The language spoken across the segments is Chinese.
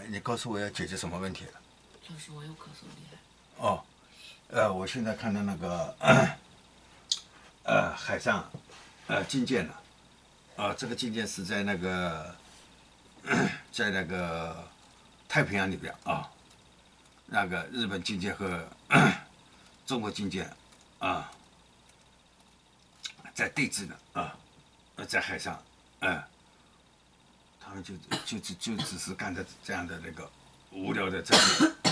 你告诉我要解决什么问题？老师，我又咳嗽厉害。哦，我现在看到那个海上军舰了，这个军舰是在那个在那个太平洋里边啊，那个日本军舰和中国军舰在对峙呢在海上，他们就只是干着这样的那个无聊的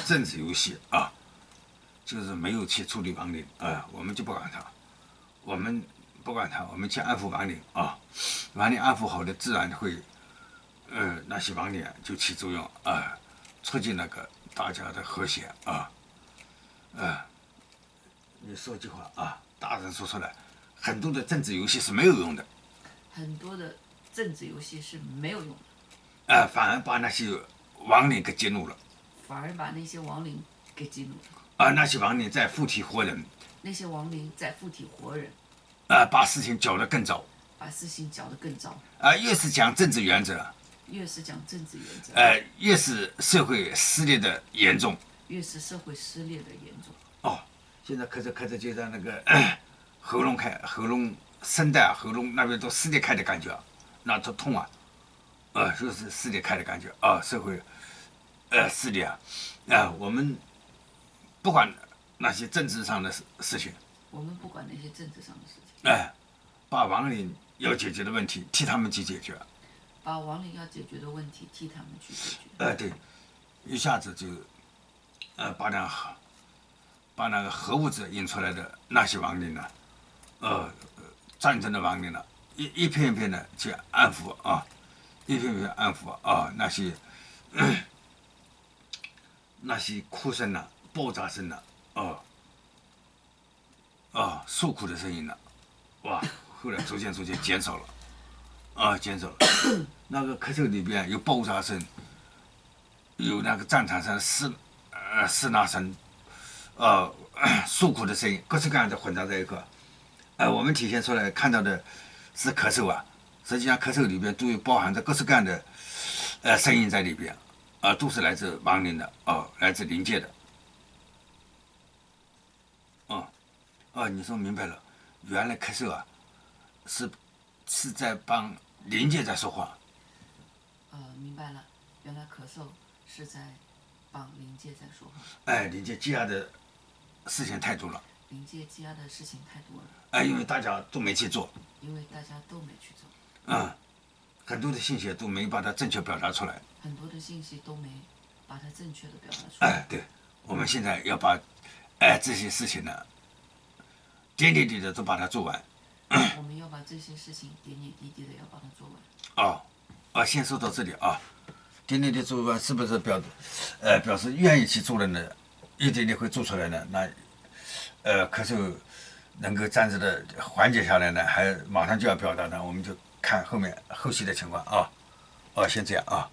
政治游戏啊，就是没有去处理亡灵我们就不管他，我们不管他，我们去安抚亡灵啊，亡灵安抚好了，自然会那些亡灵就起作用促进那个大家的和谐你说句话大声说出来，很多的政治游戏是没有用的，很多的政治游戏是没有用的，反而把那些亡灵给激怒了，反而把那些亡灵给激怒了，那些亡灵在附体活人，那些亡灵在附体活人，把事情搅得更糟，把事情搅得更糟，越是讲政治原则，越是讲政治原则，越是社会撕裂的严重，越是社会撕裂的严重。现在咳着就在那个喉咙声带喉咙那边都撕裂开的感觉那都痛就是撕裂开的感觉社会撕裂我们不管那些政治上的事情，我们不管那些政治上的事情，把亡灵要解决的问题替他们去解决，把亡灵要解决的问题替他们去解决。对，一下子就把那个核物质引出来的那些亡灵呢，战争的亡灵呢，一片一片的去安抚一片片安抚那些哭声呢，爆炸声呢，诉苦的声音呢，哇，后来逐渐减少了，减少了。那个咳嗽里边有爆炸声，有那个战场上呲呐声，诉苦的声音，各式各样的混杂在一块。我们体现出来看到的是咳嗽实际上咳嗽里边都有包含着各式各样的声音在里边，都是来自亡灵的来自灵界的。你说明白了，原来咳嗽是在帮灵界在说话。明白了，原来咳嗽是在帮灵界在说话。灵界积压的事情太多了。灵界积压的事情太多了。因为大家都没去做。因为大家都没去做。很多的信息都没把它正确表达出来。很多的信息都没把它正确的表达出来。对，我们现在要把这些事情呢，点点滴滴的都把它做完。我们要把这些事情点点滴滴的要把它做完。先说到这里点点滴滴做完是不是表示愿意去做的呢？一点点会做出来呢？那咳嗽能够暂时的缓解下来呢，还马上就要表达呢？我们就看后续的情况先这样